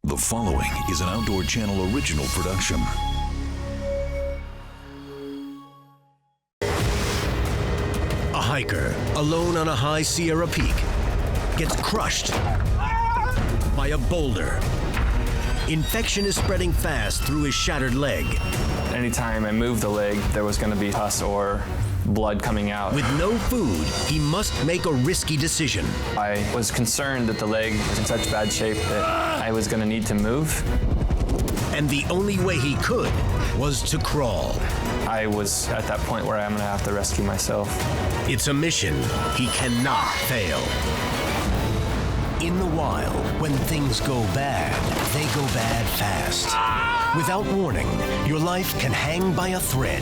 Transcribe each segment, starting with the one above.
The following is an Outdoor Channel original production. A hiker, alone on a high Sierra peak, gets crushed by a boulder. Infection is spreading fast through his shattered leg. Anytime I moved the leg, there was going to be pus or blood coming out. With no food, he must make a risky decision. I was concerned that the leg was in such bad shape that I was going to need to move. And the only way he could was to crawl. I was at that point where I'm going to have to rescue myself. It's a mission he cannot fail. In the wild, when things go bad, they go bad fast. Without warning, your life can hang by a thread.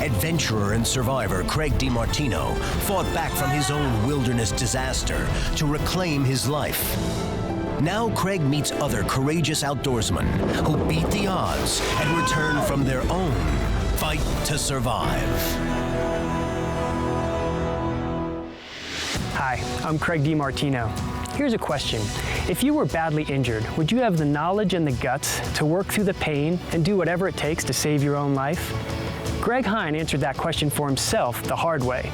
Adventurer and survivor Craig DiMartino fought back from his own wilderness disaster to reclaim his life. Now Craig meets other courageous outdoorsmen who beat the odds and return from their own fight to survive. Hi, I'm Craig DiMartino. Here's a question. If you were badly injured, would you have the knowledge and the guts to work through the pain and do whatever it takes to save your own life? Greg Hine answered that question for himself the hard way.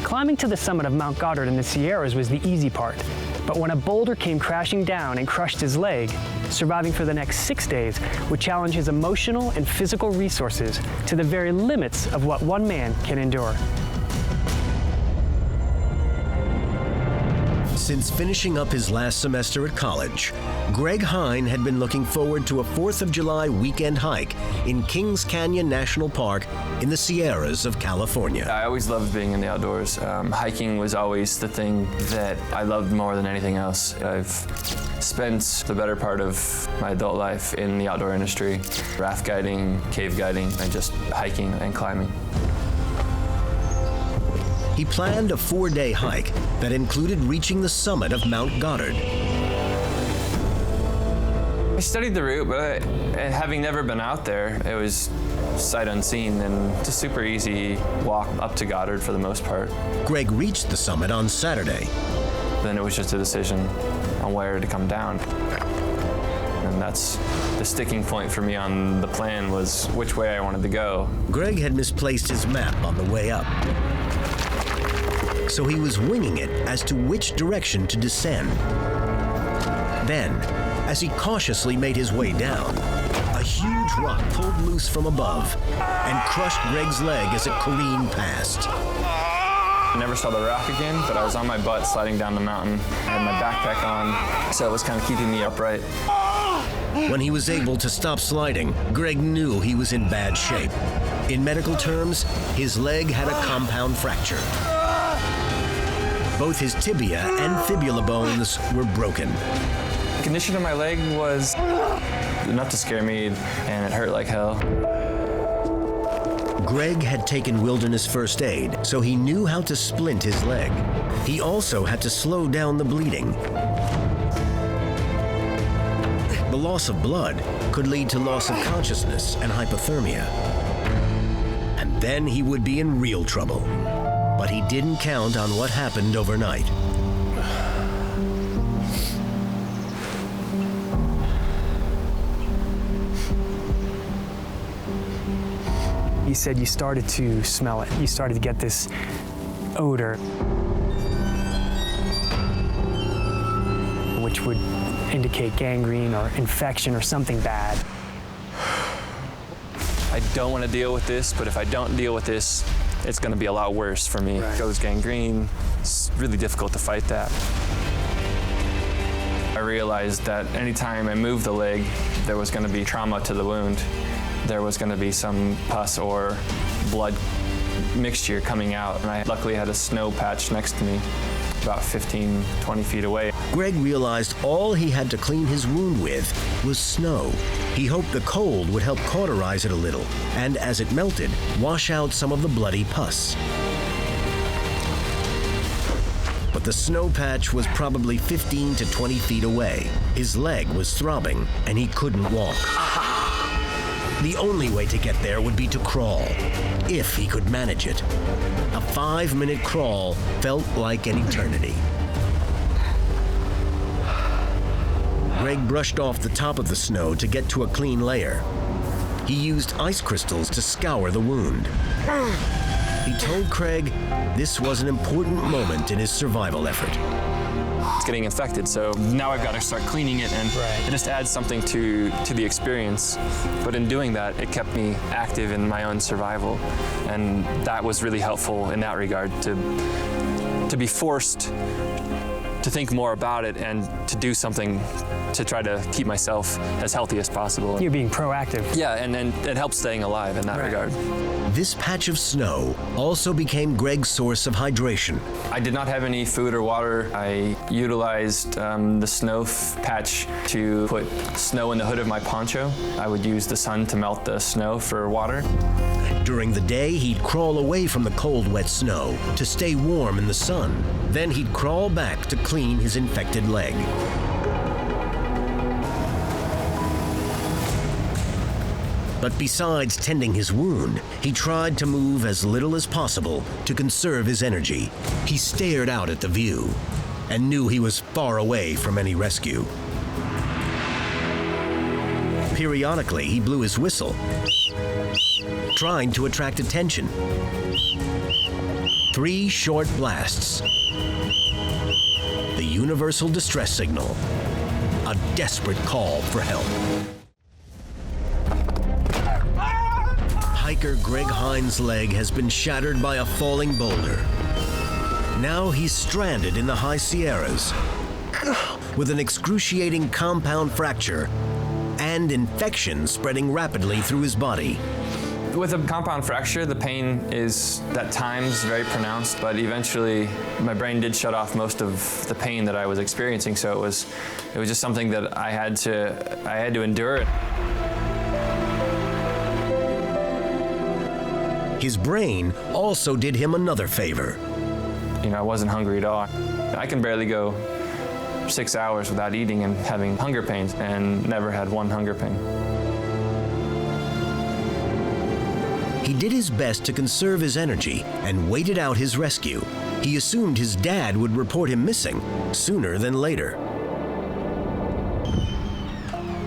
Climbing to the summit of Mount Goddard in the Sierras was the easy part. But when a boulder came crashing down and crushed his leg, surviving for the next 6 days would challenge his emotional and physical resources to the very limits of what one man can endure. Since finishing up his last semester at college, Greg Hine had been looking forward to a 4th of July weekend hike in Kings Canyon National Park in the Sierras of California. I always loved being in the outdoors. Hiking was always the thing that I loved more than anything else. I've spent the better part of my adult life in the outdoor industry, raft guiding, cave guiding, and just hiking and climbing. He planned a 4-day hike that included reaching the summit of Mount Goddard. I studied the route, but having never been out there, it was sight unseen and it's a super easy walk up to Goddard for the most part. Greg reached the summit on Saturday. Then it was just a decision on where to come down. And that's the sticking point for me on the plan, was which way I wanted to go. Greg had misplaced his map on the way up, so he was winging it as to which direction to descend. Then, as he cautiously made his way down, a huge rock pulled loose from above and crushed Greg's leg as it careened past. I never saw the rock again, but I was on my butt sliding down the mountain. I had my backpack on, so it was kind of keeping me upright. When he was able to stop sliding, Greg knew he was in bad shape. In medical terms, his leg had a compound fracture. Both his tibia and fibula bones were broken. The condition of my leg was enough to scare me, and it hurt like hell. Greg had taken wilderness first aid, so he knew how to splint his leg. He also had to slow down the bleeding. The loss of blood could lead to loss of consciousness and hypothermia. And then he would be in real trouble. But he didn't count on what happened overnight. He said you started to smell it. You started to get this odor, which would indicate gangrene or infection or something bad. I don't want to deal with this, but if I don't deal with this, it's going to be a lot worse for me. Right. It goes gangrene. It's really difficult to fight that. I realized that anytime I moved the leg, there was going to be trauma to the wound. There was going to be some pus or blood mixture coming out, and I luckily had a snow patch next to me, about 15, 20 feet away. Greg realized all he had to clean his wound with was snow. He hoped the cold would help cauterize it a little, and as it melted, wash out some of the bloody pus. But the snow patch was probably 15 to 20 feet away. His leg was throbbing, and he couldn't walk. The only way to get there would be to crawl, if he could manage it. A 5-minute crawl felt like an eternity. Greg brushed off the top of the snow to get to a clean layer. He used ice crystals to scour the wound. He told Craig this was an important moment in his survival effort. It's getting infected, so now I've got to start cleaning it, and it just adds something to the experience. But in doing that, it kept me active in my own survival, and that was really helpful in that regard, to be forced to think more about it and to do something to try to keep myself as healthy as possible. You're being proactive. Yeah, and it helps staying alive in that regard. This patch of snow also became Greg's source of hydration. I did not have any food or water. I utilized the snow patch to put snow in the hood of my poncho. I would use the sun to melt the snow for water. During the day, he'd crawl away from the cold, wet snow to stay warm in the sun. Then he'd crawl back to clean his infected leg. But besides tending his wound, he tried to move as little as possible to conserve his energy. He stared out at the view and knew he was far away from any rescue. Periodically, he blew his whistle, trying to attract attention. 3 short blasts. The universal distress signal. A desperate call for help. Hiker Greg Hine's leg has been shattered by a falling boulder. Now he's stranded in the high Sierras with an excruciating compound fracture and infection spreading rapidly through his body. With a compound fracture, the pain is at times very pronounced, but eventually my brain did shut off most of the pain that I was experiencing, so it was just something that I had to endure. His brain also did him another favor. I wasn't hungry at all. I can barely go 6 hours without eating and having hunger pains, and never had one hunger pain. He did his best to conserve his energy and waited out his rescue. He assumed his dad would report him missing sooner than later.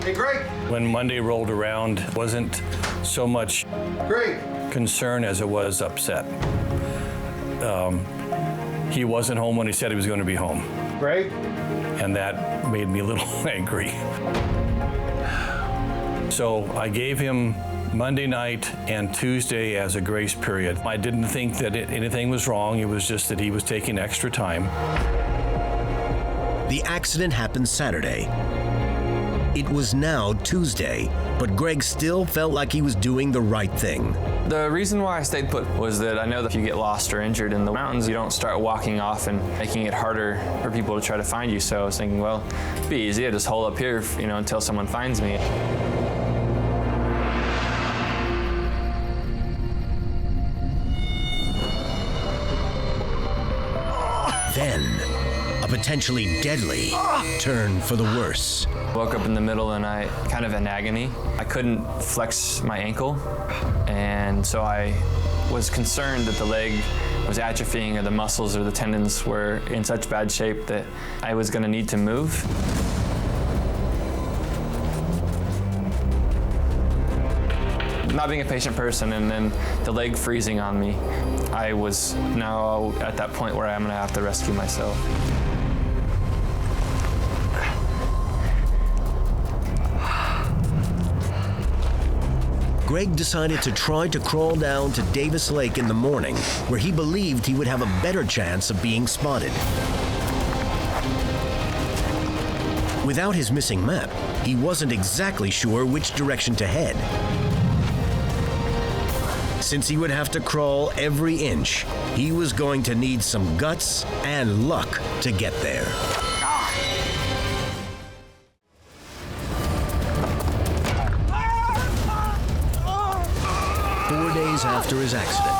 Hey, Greg! When Monday rolled around, it wasn't so much concern as it was upset. He wasn't home when he said he was going to be home. Greg? And that made me a little angry. So I gave him Monday night and Tuesday as a grace period. I didn't think that anything was wrong. It was just that he was taking extra time. The accident happened Saturday. It was now Tuesday, but Greg still felt like he was doing the right thing. The reason why I stayed put was that I know that if you get lost or injured in the mountains, you don't start walking off and making it harder for people to try to find you. So I was thinking, well, it'd be easy. I just hole up here, until someone finds me. Then, a potentially deadly turn for the worse. Woke up in the middle of the night, kind of in agony. I couldn't flex my ankle, and so I was concerned that the leg was atrophying or the muscles or the tendons were in such bad shape that I was going to need to move. Not being a patient person and then the leg freezing on me, I was now at that point where I'm going to have to rescue myself. Greg decided to try to crawl down to Davis Lake in the morning, where he believed he would have a better chance of being spotted. Without his missing map, he wasn't exactly sure which direction to head. Since he would have to crawl every inch, he was going to need some guts and luck to get there. 4 days after his accident,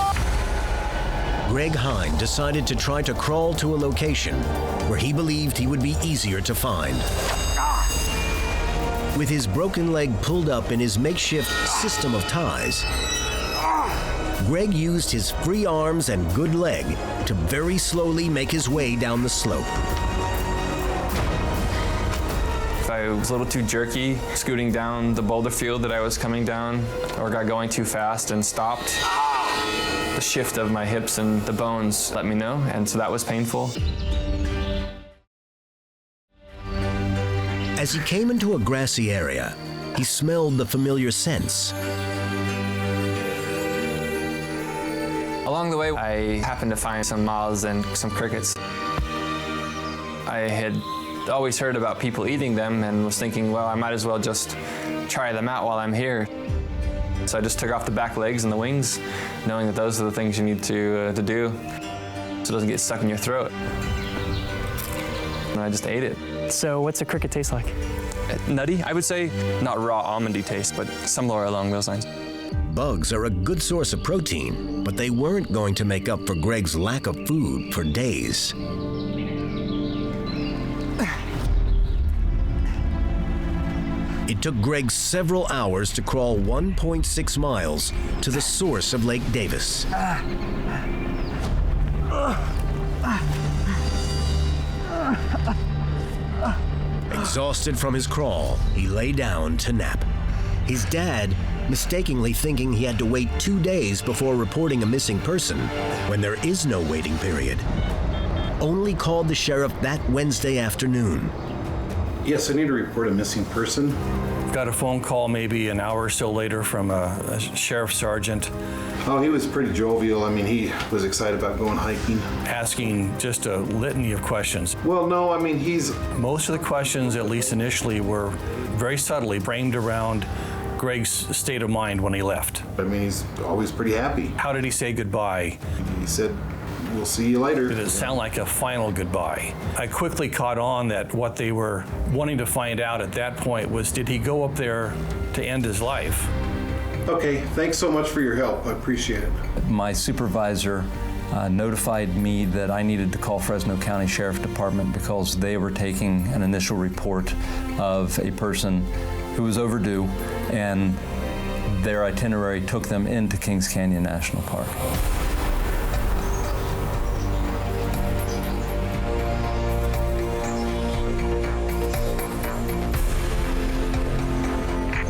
Greg Hine decided to try to crawl to a location where he believed he would be easier to find. With his broken leg pulled up in his makeshift system of ties, Greg used his free arms and good leg to very slowly make his way down the slope. if I was a little too jerky, scooting down the boulder field that I was coming down, or got going too fast and stopped, the shift of my hips and the bones let me know, and so that was painful. As he came into a grassy area, he smelled the familiar scents. Along the way, I happened to find some moths and some crickets. I had always heard about people eating them and was thinking, well, I might as well just try them out while I'm here. So I just took off the back legs and the wings, knowing that those are the things you need to do so it doesn't get stuck in your throat. And I just ate it. So what's a cricket taste like? Nutty, I would say. Not raw almondy taste, but somewhere along those lines. Bugs are a good source of protein, but they weren't going to make up for Greg's lack of food for days. It took Greg several hours to crawl 1.6 miles to the source of Lake Davis. Exhausted from his crawl, he lay down to nap. His dad, mistakenly thinking he had to wait 2 days before reporting a missing person, when there is no waiting period, only called the sheriff that Wednesday afternoon. Yes, I need to report a missing person. Got a phone call maybe an hour or so later from a sheriff sergeant Oh, he was pretty jovial. I mean, he was excited about going hiking. asking just a litany of questions. Well, no, I mean, Most of the questions, at least initially, were very subtly framed around Greg's state of mind when he left. I mean, he's always pretty happy. How did he say goodbye? He said, "We'll see you later." Did it sound like a final goodbye? I quickly caught on that what they were wanting to find out at that point was, did he go up there to end his life? Okay, thanks so much for your help. I appreciate it. My supervisor notified me that I needed to call Fresno County Sheriff Department because they were taking an initial report of a person who was overdue, and their itinerary took them into Kings Canyon National Park.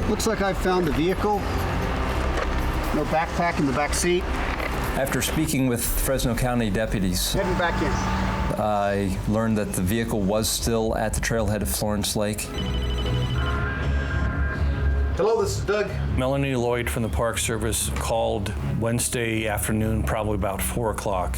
Looks like I found the vehicle. No backpack in the back seat. After speaking with Fresno County deputies, Heading back in. I learned that the vehicle was still at the trailhead of Florence Lake. Hello, this is Doug. Melanie Lloyd from the Park Service called Wednesday afternoon, probably about 4 o'clock,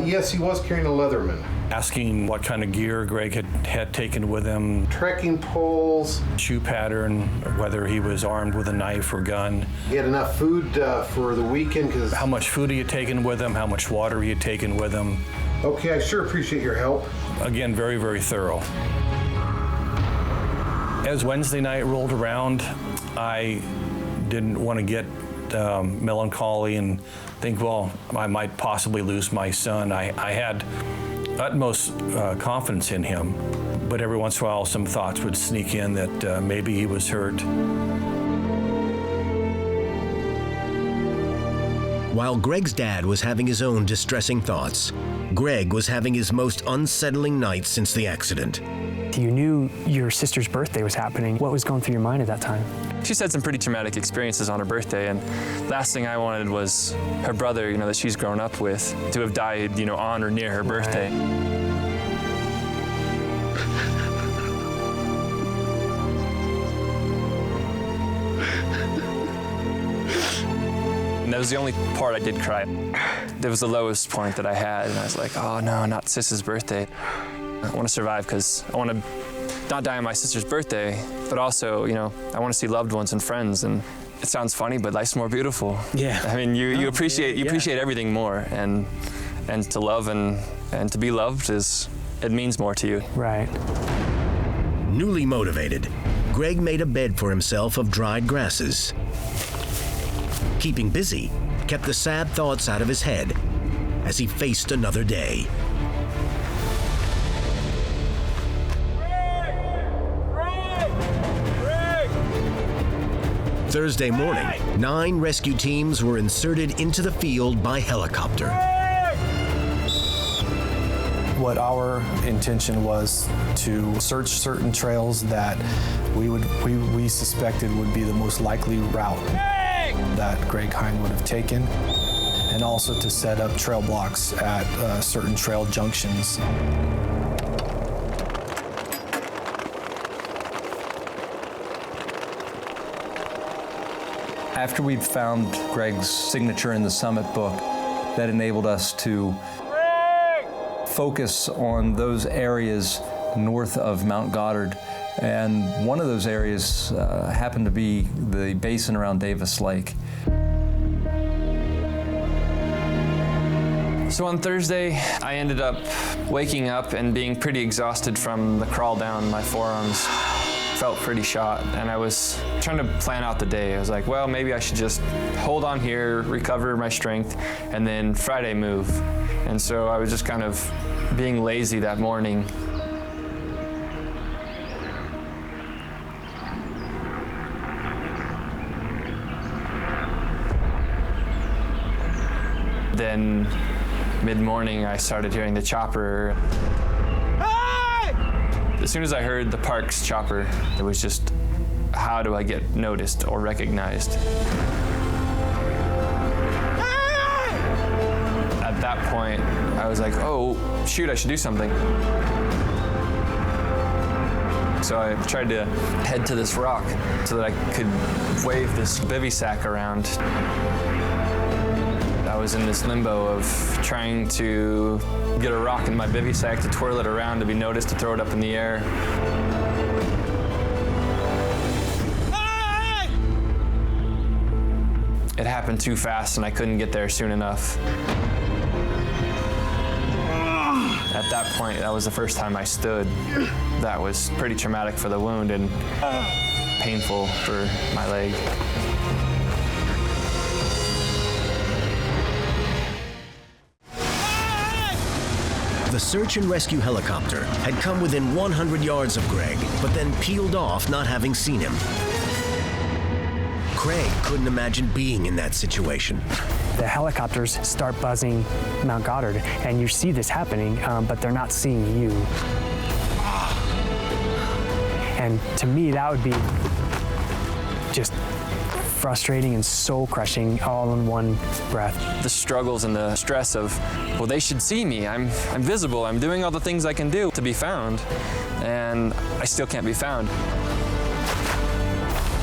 Yes, he was carrying a Leatherman. asking what kind of gear Greg had taken with him, Trekking poles. shoe pattern, whether he was armed with a knife or gun, He had enough food for the weekend because... how much food he had taken with him, how much water he had taken with him. Okay, I sure appreciate your help. Again, very, very thorough. As Wednesday night rolled around, I didn't want to get melancholy and think, well, I might possibly lose my son. I had utmost confidence in him, but every once in a while some thoughts would sneak in that maybe he was hurt. While Greg's dad was having his own distressing thoughts, Greg was having his most unsettling night since the accident. You knew your sister's birthday was happening. What was going through your mind at that time? She's had some pretty traumatic experiences on her birthday, and last thing I wanted was her brother, that she's grown up with, to have died, on or near her birthday. And that was the only part I did cry. It was the lowest point that I had, and I was like, oh no, not Sis's birthday. I want to survive because I want to not die on my sister's birthday, but also, I want to see loved ones and friends. And it sounds funny, but life's more beautiful. Yeah. I mean, you appreciate everything more, and to love and to be loved it means more to you. Right. Newly motivated, Greg made a bed for himself of dried grasses. Keeping busy kept the sad thoughts out of his head as he faced another day. Thursday morning, 9 rescue teams were inserted into the field by helicopter. What our intention was to search certain trails that we suspected would be the most likely route that Greg Hine would have taken, and also to set up trail blocks at certain trail junctions. After we'd found Greg's signature in the summit book, that enabled us to focus on those areas north of Mount Goddard. And one of those areas happened to be the basin around Davis Lake. So on Thursday, I ended up waking up and being pretty exhausted from the crawl down. My forearms felt pretty shot, and I was trying to plan out the day. I was like, well, maybe I should just hold on here, recover my strength, and then Friday move. And so I was just kind of being lazy that morning. Then mid-morning, I started hearing the chopper. As soon as I heard the park's chopper, it was just, how do I get noticed or recognized? At that point, I was like, oh, shoot, I should do something. So I tried to head to this rock so that I could wave this bivy sack around. I was in this limbo of trying to get a rock in my bivy sack to twirl it around, to be noticed, to throw it up in the air. It happened too fast and I couldn't get there soon enough. At that point, that was the first time I stood. That was pretty traumatic for the wound and painful for my leg. The search and rescue helicopter had come within 100 yards of Greg, but then peeled off, not having seen him. Craig couldn't imagine being in that situation. The helicopters start buzzing Mount Goddard, and you see this happening, but they're not seeing you. And to me, that would be just frustrating and soul-crushing all in one breath. The struggles and the stress of, well, they should see me. I'm visible. I'm doing all the things I can do to be found, and I still can't be found.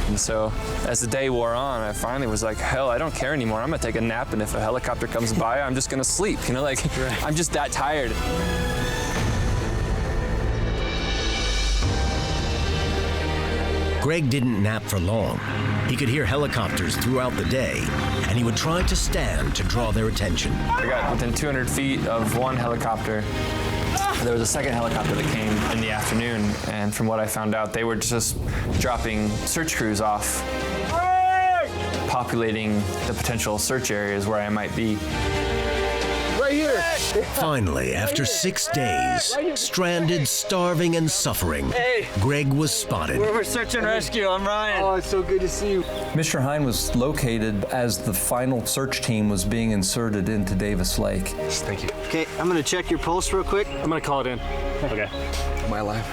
And so as the day wore on, I finally was like, hell, I don't care anymore. I'm gonna take a nap, and if a helicopter comes by, I'm just gonna sleep. You know, like, I'm just that tired. Greg didn't nap for long. He could hear helicopters throughout the day, and he would try to stand to draw their attention. I got within 200 feet of one helicopter. There was a second helicopter that came in the afternoon, and from what I found out, they were just dropping search crews off, populating the potential search areas where I might be. Right here. Finally, after 6 days, stranded, starving, and suffering, Greg was spotted. We're search and rescue. I'm Ryan. Oh, it's so good to see you. Mr. Hine was located as the final search team was being inserted into Davis Lake. Thank you. Okay, I'm gonna check your pulse real quick. I'm gonna call it in. Okay. Am I alive?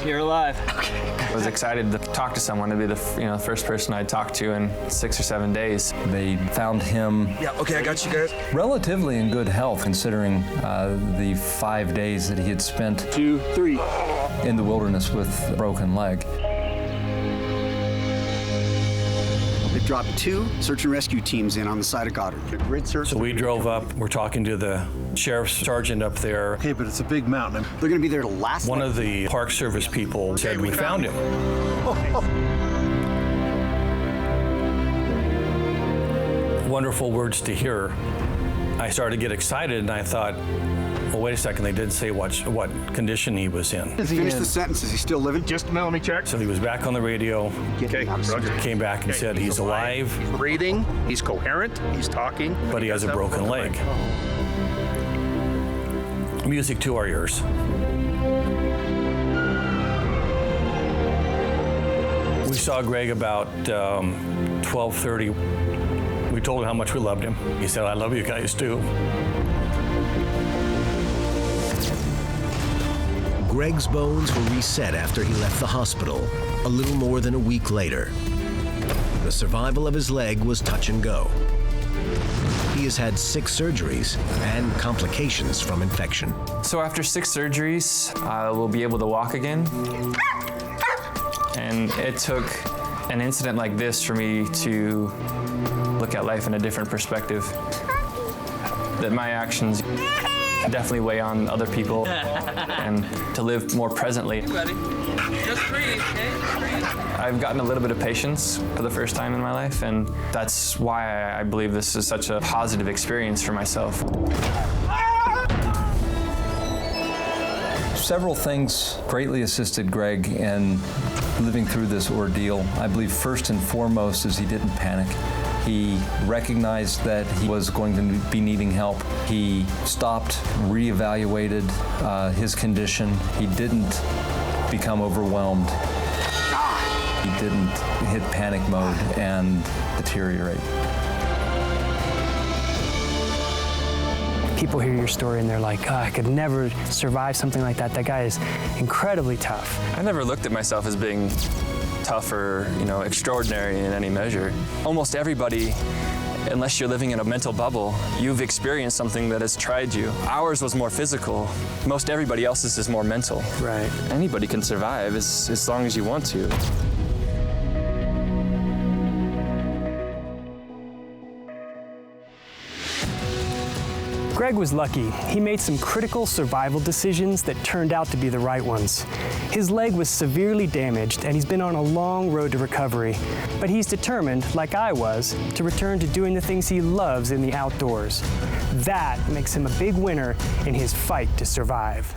You're alive. Okay. I was excited to talk to someone, to be the first person I'd talked to in 6 or 7 days. They found him Yeah, okay, I got you guys. relatively in good health, considering the 5 days that he had spent 2, 3. in the wilderness with a broken leg. They've dropped 2 search and rescue teams in on the side of Goddard. A grid search. So we drove up. We're talking to the sheriff's sergeant up there. Okay, but it's a big mountain. They're gonna be there till last One night. of the Park Service people said we found him. Wonderful words to hear. I started to get excited, and I thought, well, wait a second, they didn't say what condition he was in. Finish the sentence. Is he still living? Just a minute, let me check. So he was back on the radio, Okay, Roger. came back and said he's alive, He's breathing. He's coherent. He's talking. but he has a broken leg. Music to our ears. We saw Greg about 12:30. We told him how much we loved him. He said, I love you guys too. Greg's bones were reset after he left the hospital a little more than a week later. The survival of his leg was touch and go. He has had 6 surgeries and complications from infection. So after 6 surgeries, I will be able to walk again. And it took an incident like this for me to look at life in a different perspective. That my actions definitely weigh on other people and to live more presently. Just breathe, okay? Breathe. I've gotten a little bit of patience for the first time in my life, and that's why I believe this is such a positive experience for myself. Several things greatly assisted Greg in living through this ordeal. I believe first and foremost is he didn't panic. He recognized that he was going to be needing help. He stopped, reevaluated his condition. He didn't become overwhelmed. He didn't hit panic mode and deteriorate. People hear your story and they're like, oh, I could never survive something like that. That guy is incredibly tough. I never looked at myself as being tough or, extraordinary in any measure. Almost everybody, unless you're living in a mental bubble, you've experienced something that has tried you. Ours was more physical. Most everybody else's is more mental. Right. Anybody can survive as long as you want to. Greg was lucky. He made some critical survival decisions that turned out to be the right ones. His leg was severely damaged and he's been on a long road to recovery. But he's determined, like I was, to return to doing the things he loves in the outdoors. That makes him a big winner in his fight to survive.